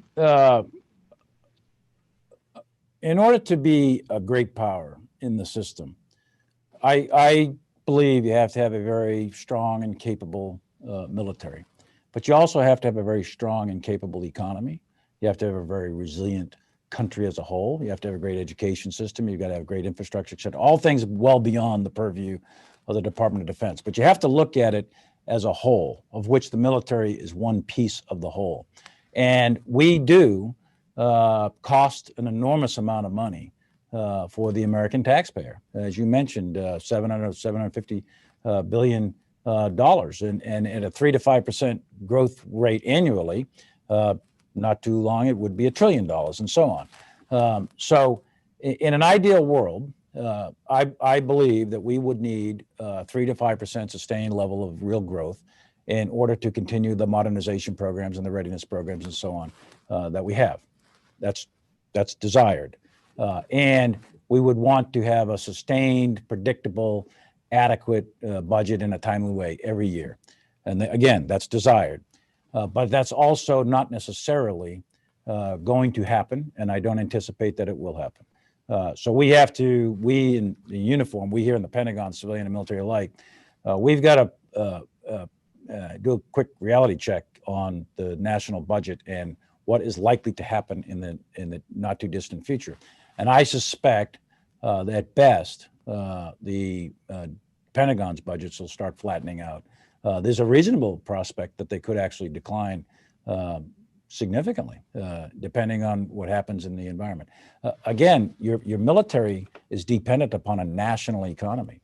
in order to be a great power in the system, I believe you have to have a very strong and capable military, but you also have to have a very strong and capable economy. You have to have a very resilient country as a whole. You have to have a great education system. You've got to have great infrastructure, et cetera. All things well beyond the purview of the Department of Defense. But you have to look at it as a whole, of which the military is one piece of the whole. And we do cost an enormous amount of money for the American taxpayer. As you mentioned, $750 billion, and at a 3 to 5% growth rate annually, not too long, it would be $1 trillion, and so on. So in an ideal world, I believe that we would need 3 to 5% sustained level of real growth in order to continue the modernization programs and the readiness programs and so on that we have. That's desired. And we would want to have a sustained, predictable, adequate budget in a timely way every year. And again, that's desired. But that's also not necessarily going to happen, and I don't anticipate that it will happen. So we have to, we in the uniform, we here in the Pentagon, civilian and military alike, we've got to do a quick reality check on the national budget and what is likely to happen in the not too distant future. And I suspect that at best, the Pentagon's budgets will start flattening out. There's a reasonable prospect that they could actually decline significantly, depending on what happens in the environment. Again, your military is dependent upon a national economy,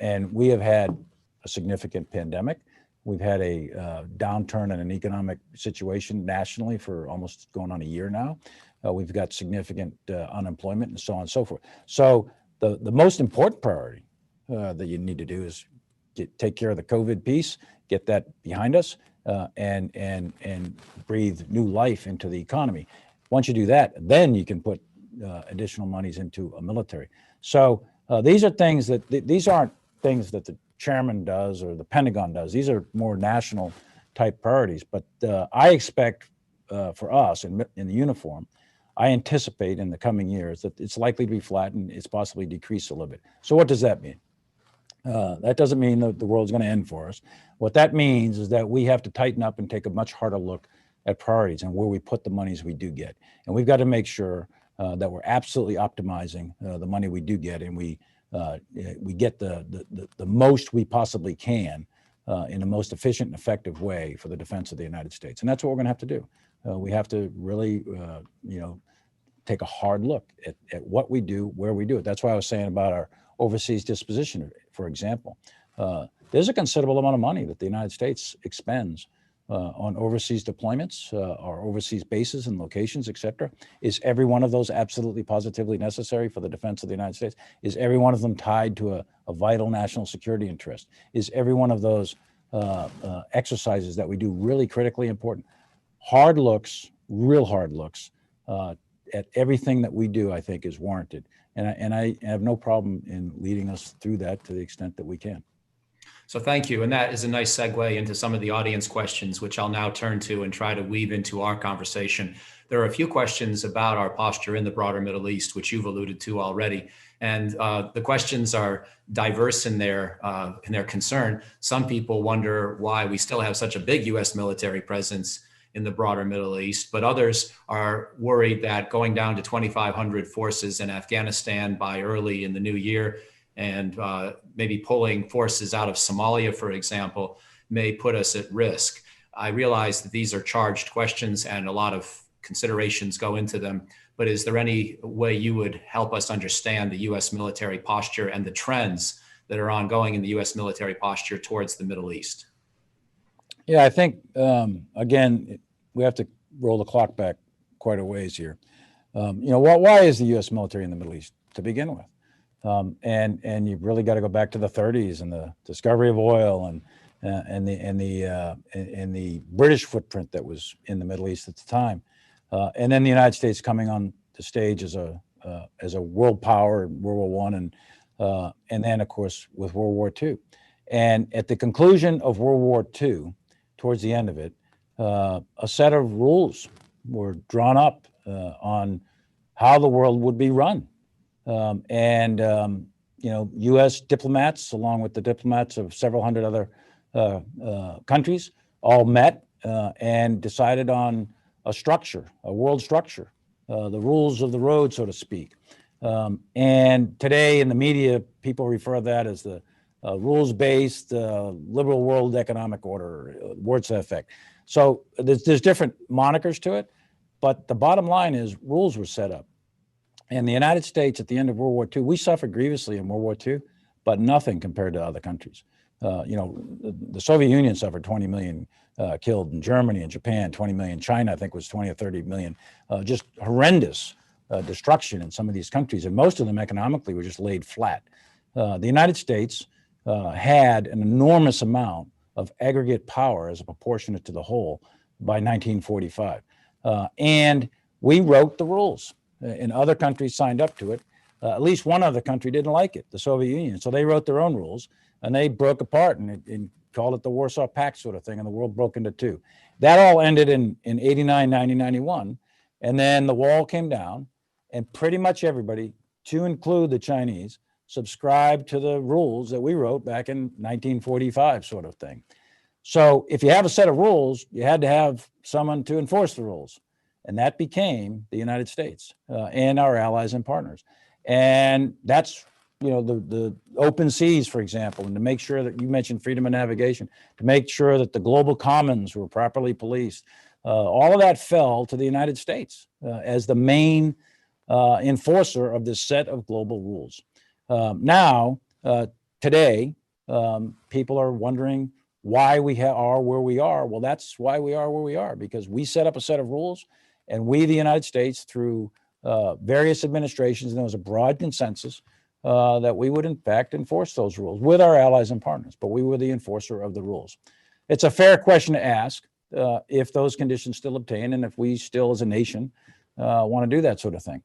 and we have had a significant pandemic. We've had a downturn in an economic situation nationally for almost going on a year now. We've got significant unemployment and so on and so forth. So the most important priority that you need to do is take care of the COVID piece, get that behind us, and breathe new life into the economy. Once you do that, then you can put additional monies into a military. So these are things that these aren't things that the chairman does or the Pentagon does. These are more national type priorities. But I expect for us in the uniform, I anticipate in the coming years that it's likely to be flattened. It's possibly decreased a little bit. So what does that mean? That doesn't mean that the world's going to end for us. What that means is that we have to tighten up and take a much harder look at priorities and where we put the monies we do get. And we've got to make sure that we're absolutely optimizing the money we do get, and we get the most we possibly can in the most efficient and effective way for the defense of the United States. And that's what we're going to have to do. We have to really, take a hard look at what we do, where we do it. That's why I was saying about our overseas disposition, for example. There's a considerable amount of money that the United States expends on overseas deployments, our overseas bases and locations, et cetera. Is every one of those absolutely positively necessary for the defense of the United States? Is every one of them tied to a vital national security interest? Is every one of those exercises that we do really critically important? Hard looks, real hard looks at everything that we do, I think, is warranted. And I have no problem in leading us through that to the extent that we can. So thank you. And that is a nice segue into some of the audience questions, which I'll now turn to and try to weave into our conversation. There are a few questions about our posture in the broader Middle East, which you've alluded to already. And the questions are diverse in their concern. Some people wonder why we still have such a big U.S. military presence in the broader Middle East, but others are worried that going down to 2,500 forces in Afghanistan by early in the new year and maybe pulling forces out of Somalia, for example, may put us at risk. I realize that these are charged questions and a lot of considerations go into them, but is there any way you would help us understand the U.S. military posture and the trends that are ongoing in the U.S. military posture towards the Middle East? Yeah, I think, again, we have to roll the clock back quite a ways here. Why is the U.S. military in the Middle East to begin with? And you've really got to go back to the 30s and the discovery of oil and the British footprint that was in the Middle East at the time, and then the United States coming on the stage as a world power in World War I, and then of course with World War II. And at the conclusion of World War II, towards the end of it, a set of rules were drawn up on how the world would be run. U.S. diplomats, along with the diplomats of several hundred other countries, all met and decided on a structure, a world structure, the rules of the road, so to speak. And today in the media, people refer to that as the rules-based liberal world economic order, words to that effect. So there's different monikers to it, but the bottom line is rules were set up. And the United States at the end of World War II, we suffered grievously in World War II, but nothing compared to other countries. The Soviet Union suffered 20 million killed in Germany and Japan, 20 million. China, I think, was 20 or 30 million. Just horrendous destruction in some of these countries. And most of them economically were just laid flat. The United States had an enormous amount of aggregate power as a proportionate to the whole by 1945. And we wrote the rules. And other countries signed up to it. At least one other country didn't like it, the Soviet Union. So they wrote their own rules, and they broke apart and called it the Warsaw Pact sort of thing, and the world broke into two. That all ended in 89, 90, 91. And then the wall came down, and pretty much everybody to include the Chinese, subscribe to the rules that we wrote back in 1945 sort of thing. So if you have a set of rules, you had to have someone to enforce the rules. And that became the United States and our allies and partners. And that's, the open seas, for example, and to make sure that you mentioned freedom of navigation, to make sure that the global commons were properly policed. All of that fell to the United States as the main enforcer of this set of global rules. Now, today, people are wondering why we are where we are. Well, that's why we are where we are, because we set up a set of rules, and we, the United States, through various administrations, and there was a broad consensus that we would, in fact, enforce those rules with our allies and partners, but we were the enforcer of the rules. It's a fair question to ask if those conditions still obtain and if we still, as a nation, want to do that sort of thing.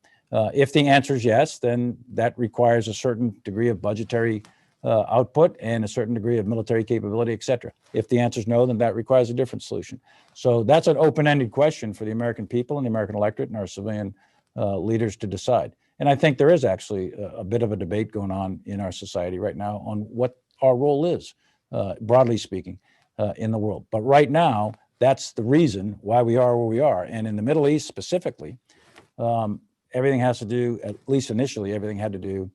If the answer is yes, then that requires a certain degree of budgetary output and a certain degree of military capability, et cetera. If the answer is no, then that requires a different solution. So that's an open-ended question for the American people and the American electorate and our civilian leaders to decide. And I think there is actually a bit of a debate going on in our society right now on what our role is, broadly speaking, in the world. But right now, that's the reason why we are where we are. And in the Middle East specifically, everything has to do, at least initially, everything had to do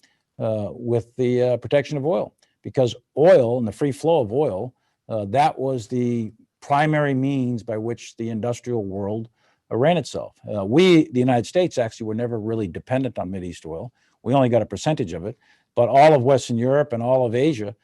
with the protection of oil, because oil and the free flow of oil, that was the primary means by which the industrial world ran itself. We, the United States, actually were never really dependent on Mideast oil. We only got a percentage of it, but all of Western Europe and all of Asia,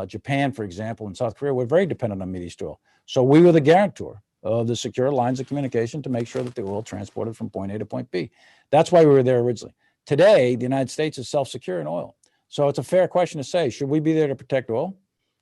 Japan, for example, and South Korea were very dependent on Mideast oil. So we were the guarantor of the secure lines of communication to make sure that the oil transported from point A to point B. That's why we were there originally. Today, the United States is self-secure in oil. So it's a fair question to say, should we be there to protect oil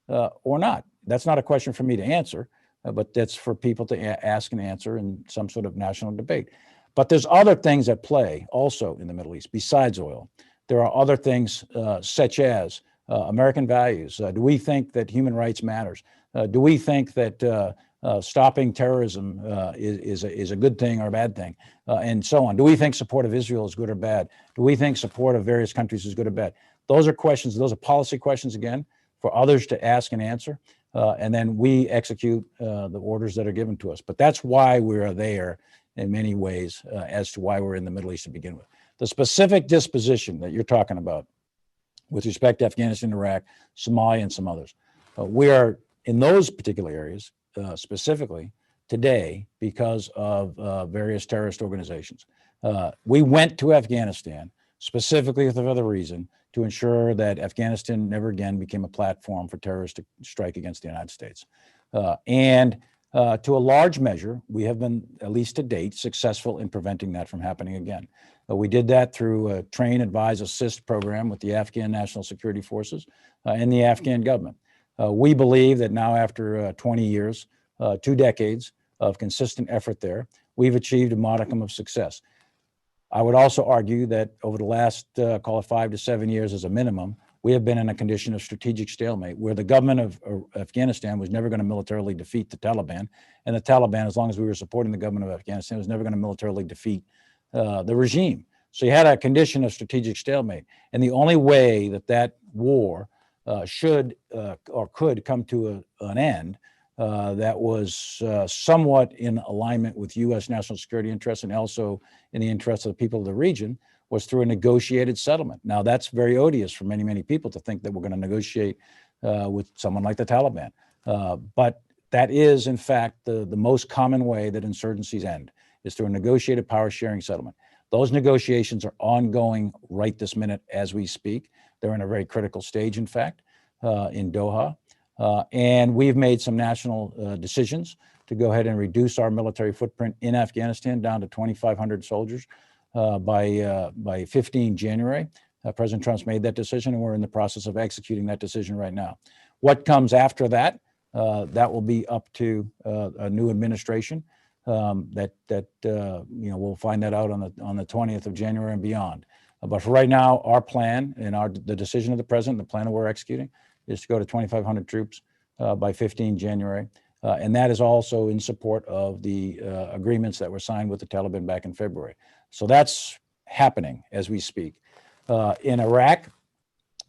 or not? That's not a question for me to answer, but that's for people to ask and answer in some sort of national debate. But there's other things at play also in the Middle East besides oil. There are other things such as American values. Do we think that human rights matters? Do we think that stopping terrorism is a good thing or a bad thing, and so on? Do we think support of Israel is good or bad? Do we think support of various countries is good or bad? Those are questions, those are policy questions, again, for others to ask and answer, and then we execute the orders that are given to us. But that's why we are there in many ways as to why we're in the Middle East to begin with. The specific disposition that you're talking about with respect to Afghanistan, Iraq, Somalia, and some others, we are in those particular areas specifically today because of various terrorist organizations. We went to Afghanistan specifically for the other reason, to ensure that Afghanistan never again became a platform for terrorists to strike against the United States. And to a large measure, we have been, at least to date, successful in preventing that from happening again. We did that through a train, advise, assist program with the Afghan National Security Forces and the Afghan government. We believe that now, after 20 years, 2 decades of consistent effort there, we've achieved a modicum of success. I would also argue that over the last, call it 5 to 7 years as a minimum, we have been in a condition of strategic stalemate where the government of Afghanistan was never going to militarily defeat the Taliban. And the Taliban, as long as we were supporting the government of Afghanistan, was never going to militarily defeat the regime. So you had a condition of strategic stalemate. And the only way that that war should or could come to an end that was somewhat in alignment with U.S. national security interests and also in the interests of the people of the region was through a negotiated settlement. Now, that's very odious for many, many people to think that we're going to negotiate with someone like the Taliban. But that is, in fact, the most common way that insurgencies end, is through a negotiated power sharing settlement. Those negotiations are ongoing right this minute as we speak. They're in a very critical stage, in fact, in Doha. And we've made some national decisions to go ahead and reduce our military footprint in Afghanistan down to 2,500 soldiers by 15 January. President Trump's made that decision, and we're in the process of executing that decision right now. What comes after that? That will be up to a new administration. We'll find that out on the 20th of January and beyond. But for right now, our plan and the decision of the president, the plan that we're executing, is to go to 2,500 troops by 15 January. And that is also in support of the agreements that were signed with the Taliban back in February. So that's happening as we speak. In Iraq,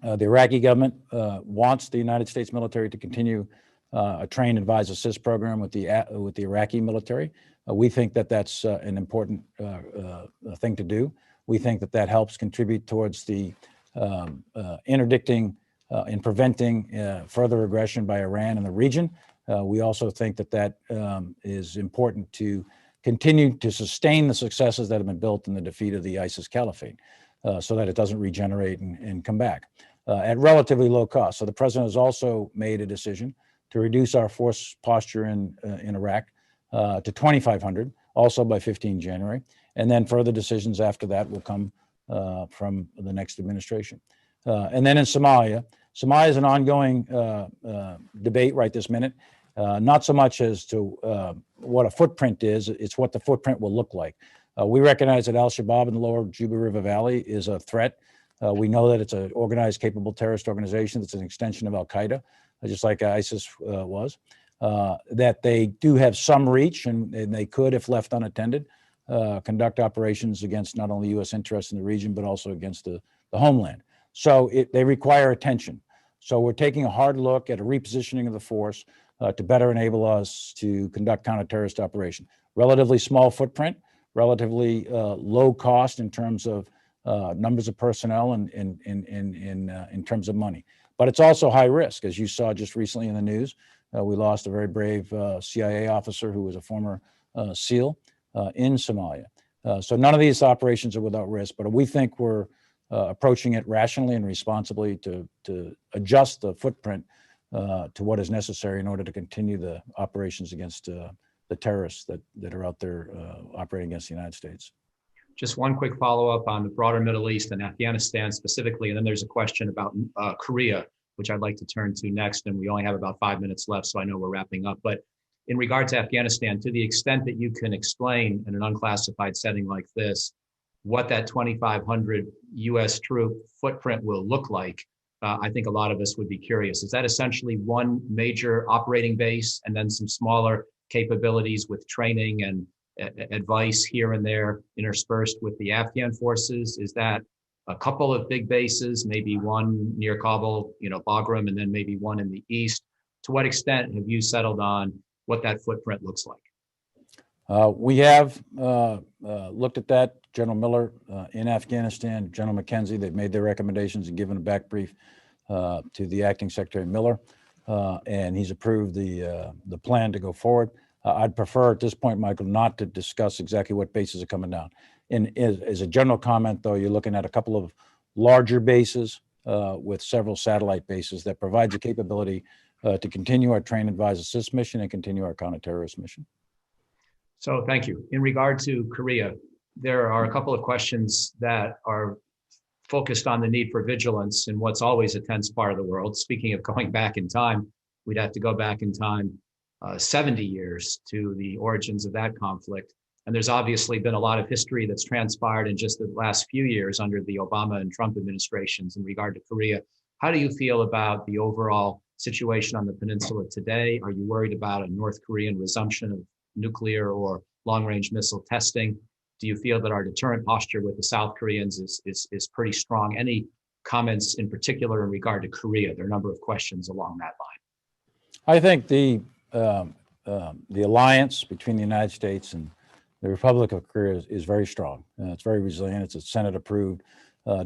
the Iraqi government wants the United States military to continue a train, advise, assist program with the Iraqi military. We think that that's an important thing to do. We think that that helps contribute towards the interdicting and preventing further aggression by Iran in the region. We also think that that is important to continue to sustain the successes that have been built in the defeat of the ISIS caliphate, so that it doesn't regenerate and come back at relatively low cost. So the president has also made a decision to reduce our force posture in Iraq to 2,500, also by 15 January. And then further decisions after that will come from the next administration. And then in Somalia, Somalia is an ongoing debate right this minute, not so much as to what a footprint is, it's what the footprint will look like. We recognize that al-Shabaab in the lower Juba River Valley is a threat. We know that it's an organized, capable terrorist organization that's an extension of al-Qaeda, just like ISIS was, that they do have some reach, and they could, if left unattended, conduct operations against not only U.S. interests in the region, but also against the homeland. So they require attention. So we're taking a hard look at a repositioning of the force to better enable us to conduct counter-terrorist operation. Relatively small footprint, relatively low cost in terms of numbers of personnel and in terms of money. But it's also high risk, as you saw just recently in the news. We lost a very brave CIA officer who was a former SEAL in Somalia. So none of these operations are without risk, but we think we're approaching it rationally and responsibly to adjust the footprint to what is necessary in order to continue the operations against the terrorists that are out there operating against the United States. Just one quick follow-up on the broader Middle East and Afghanistan specifically, and then there's a question about Korea, which I'd like to turn to next, and we only have about 5 minutes left, so I know we're wrapping up. But in regard to Afghanistan, to the extent that you can explain in an unclassified setting like this, what that 2,500 U.S. troop footprint will look like, I think a lot of us would be curious. Is that essentially one major operating base and then some smaller capabilities with training and advice here and there interspersed with the Afghan forces? Is that a couple of big bases, maybe one near Kabul, Bagram, and then maybe one in the east? To what extent have you settled on what that footprint looks like? We have looked at that. General Miller in Afghanistan, General McKenzie, they've made their recommendations and given a back brief to the acting Secretary Miller, and he's approved the plan to go forward. I'd prefer at this point, Michael, not to discuss exactly what bases are coming down. As a general comment, though, you're looking at a couple of larger bases with several satellite bases that provides the capability to continue our train, advise, assist mission and continue our counterterrorist mission. So thank you. In regard to Korea, there are a couple of questions that are focused on the need for vigilance in what's always a tense part of the world. Speaking of going back in time, we'd have to go back in time 70 years to the origins of that conflict. And there's obviously been a lot of history that's transpired in just the last few years under the Obama and Trump administrations in regard to Korea. How do you feel about the overall situation on the peninsula today? Are you worried about a North Korean resumption of nuclear or long-range missile testing? Do you feel that our deterrent posture with the South Koreans is pretty strong? Any comments in particular in regard to Korea? There are a number of questions along that line. I think the alliance between the United States and the Republic of Korea is very strong. It's very resilient. It's a Senate-approved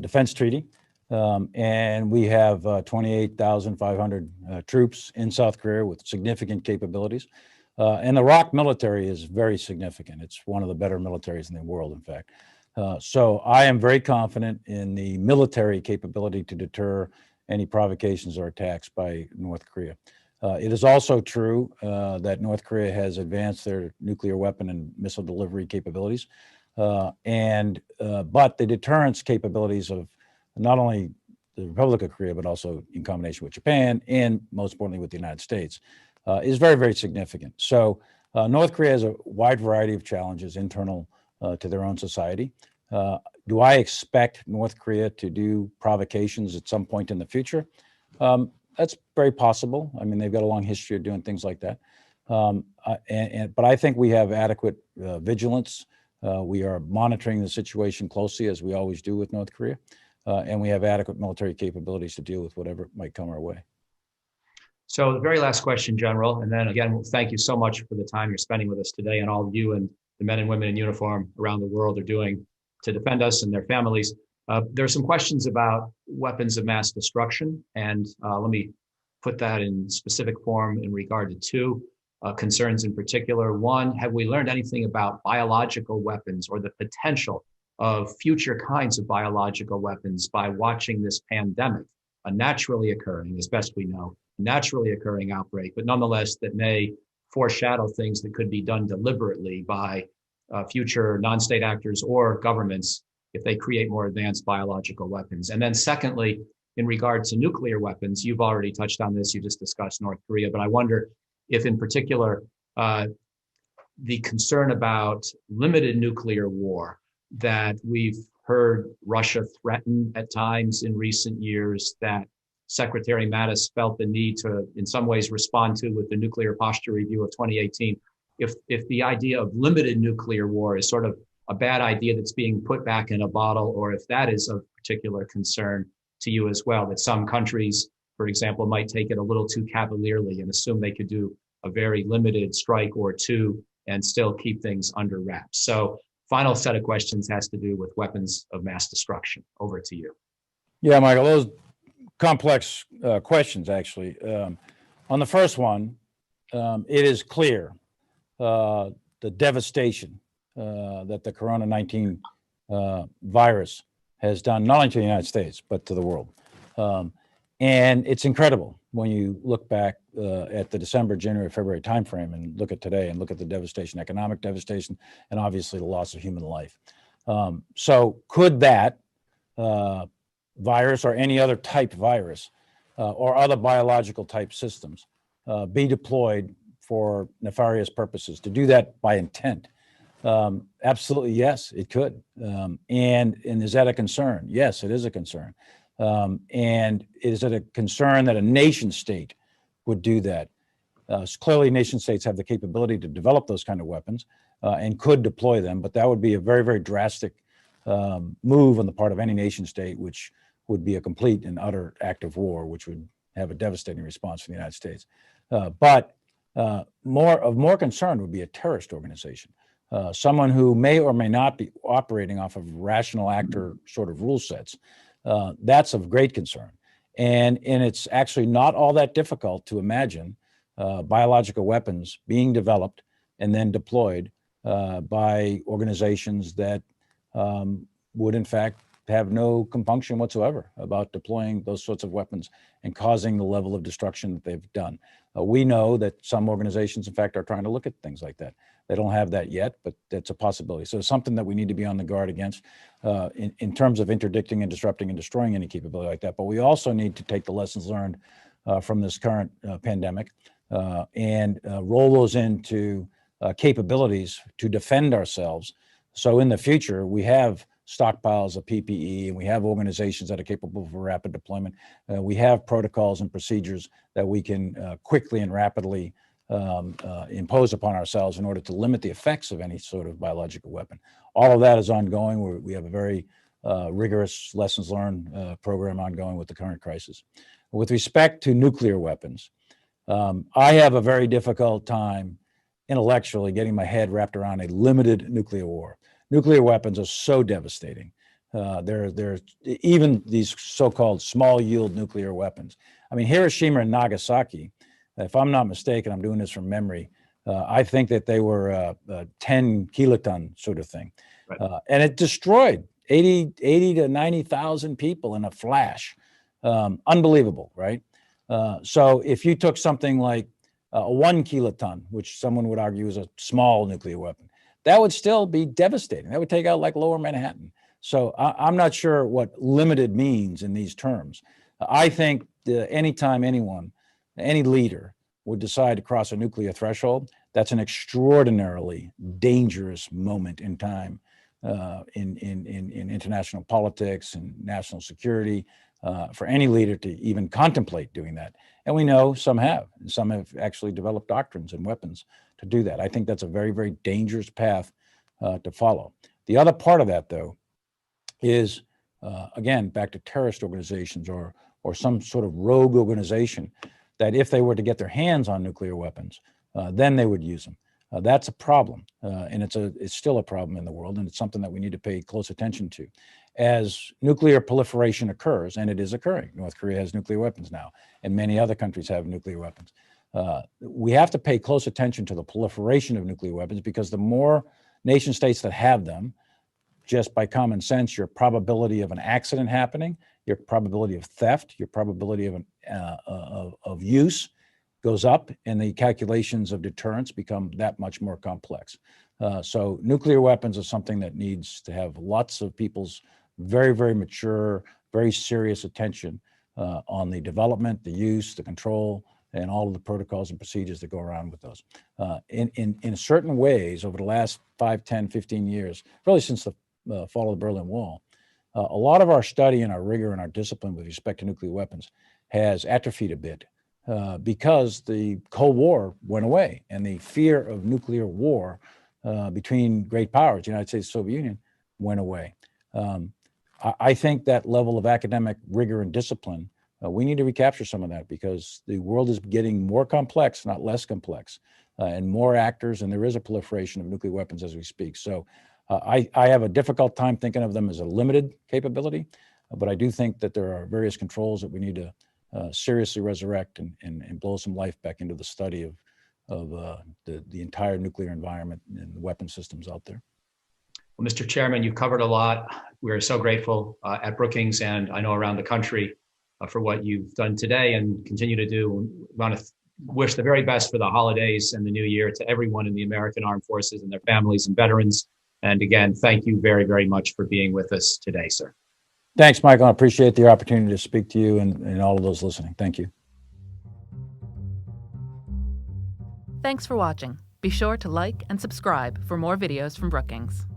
defense treaty. And we have 28,500 troops in South Korea with significant capabilities. And the ROK military is very significant. It's one of the better militaries in the world, in fact. So I am very confident in the military capability to deter any provocations or attacks by North Korea. It is also true that North Korea has advanced their nuclear weapon and missile delivery capabilities. But the deterrence capabilities of not only the Republic of Korea, but also in combination with Japan and most importantly with the United States, is very, very significant. So North Korea has a wide variety of challenges internal to their own society. Do I expect North Korea to do provocations at some point in the future? That's very possible. I mean, they've got a long history of doing things like that. But I think we have adequate vigilance. We are monitoring the situation closely, as we always do with North Korea. and we have adequate military capabilities to deal with whatever might come our way. So the very last question, General, and then again, thank you so much for the time you're spending with us today and all of you and the men and women in uniform around the world are doing to defend us and their families. There are some questions about weapons of mass destruction, and let me put that in specific form in regard to two concerns in particular. One, have we learned anything about biological weapons or the potential of future kinds of biological weapons by watching this pandemic, a naturally occurring, as best we know, naturally occurring outbreak, but nonetheless that may foreshadow things that could be done deliberately by future non-state actors or governments if they create more advanced biological weapons. And then secondly, in regard to nuclear weapons, you've already touched on this, you just discussed North Korea, but I wonder if in particular, the concern about limited nuclear war that we've heard Russia threaten at times in recent years, that Secretary Mattis felt the need to, in some ways, respond to with the Nuclear Posture Review of 2018. If the idea of limited nuclear war is sort of a bad idea that's being put back in a bottle, or if that is of particular concern to you as well, that some countries, for example, might take it a little too cavalierly and assume they could do a very limited strike or two and still keep things under wraps. So final set of questions has to do with weapons of mass destruction. Over to you. Yeah, Michael, those complex questions, actually. On the first one, it is clear the devastation that the Corona-19 virus has done, not only to the United States, but to the world. And it's incredible when you look back at the December, January, February timeframe and look at today and look at the devastation, economic devastation, and obviously the loss of human life. So could that virus or any other type virus or other biological type systems be deployed for nefarious purposes, to do that by intent? Absolutely, yes, it could. And is that a concern? Yes, it is a concern. And is it a concern that a nation state would do that? Clearly, nation states have the capability to develop those kind of weapons and could deploy them, but that would be a very, very drastic move on the part of any nation state, which would be a complete and utter act of war, which would have a devastating response from the United States. But more concern would be a terrorist organization. Someone who may or may not be operating off of rational actor sort of rule sets. That's of great concern. And it's actually not all that difficult to imagine biological weapons being developed and then deployed by organizations that would in fact have no compunction whatsoever about deploying those sorts of weapons and causing the level of destruction that they've done. We know that some organizations, in fact, are trying to look at things like that. They don't have that yet, but that's a possibility. So it's something that we need to be on the guard against in terms of interdicting and disrupting and destroying any capability like that. But we also need to take the lessons learned from this current pandemic and roll those into capabilities to defend ourselves. So in the future, we have stockpiles of PPE, and we have organizations that are capable of rapid deployment. We have protocols and procedures that we can quickly and rapidly impose upon ourselves in order to limit the effects of any sort of biological weapon. All of that is ongoing. We have a very rigorous lessons learned program ongoing with the current crisis. With respect to nuclear weapons, I have a very difficult time intellectually getting my head wrapped around a limited nuclear war. Nuclear weapons are so devastating. They're even these so-called small yield nuclear weapons. I mean, Hiroshima and Nagasaki, if I'm not mistaken, I'm doing this from memory, I think that they were 10 kiloton sort of thing. Right. And it destroyed 80 to 90,000 people in a flash. Unbelievable, right? So if you took something like a 1 kiloton, which someone would argue is a small nuclear weapon, that would still be devastating. That would take out like Lower Manhattan. So I'm not sure what limited means in these terms. I think anytime anyone, any leader would decide to cross a nuclear threshold, that's an extraordinarily dangerous moment in time in international politics and national security for any leader to even contemplate doing that. And we know some have actually developed doctrines and weapons to do that. I think that's a very, very dangerous path to follow. The other part of that, though, is again, back to terrorist organizations or some sort of rogue organization, that if they were to get their hands on nuclear weapons, then they would use them. That's a problem, and it's still a problem in the world, and it's something that we need to pay close attention to. As nuclear proliferation occurs, and it is occurring, North Korea has nuclear weapons now, and many other countries have nuclear weapons. We have to pay close attention to the proliferation of nuclear weapons, because the more nation states that have them, just by common sense, your probability of an accident happening, your probability of theft, your probability of use goes up, and the calculations of deterrence become that much more complex. So nuclear weapons are something that needs to have lots of people's very, very mature, very serious attention on the development, the use, the control, and all of the protocols and procedures that go around with those. In certain ways, over the last 5, 10, 15 years, really since the fall of the Berlin Wall, a lot of our study and our rigor and our discipline with respect to nuclear weapons has atrophied a bit. Because the Cold War went away, and the fear of nuclear war between great powers, the United States and the Soviet Union, went away. I think that level of academic rigor and discipline, we need to recapture some of that, because the world is getting more complex, not less complex, and more actors, and there is a proliferation of nuclear weapons as we speak. So I have a difficult time thinking of them as a limited capability, but I do think that there are various controls that we need to seriously resurrect and blow some life back into the study of the entire nuclear environment and the weapon systems out there. Well, Mr. Chairman, you covered a lot. We're so grateful at Brookings, and I know around the country, for what you've done today and continue to do. We want to wish the very best for the holidays and the new year to everyone in the American Armed Forces and their families and veterans. And again, thank you very, very much for being with us today, sir. Thanks, Michael. I appreciate the opportunity to speak to you and all of those listening. Thank you. Thanks for watching. Be sure to like and subscribe for more videos from Brookings.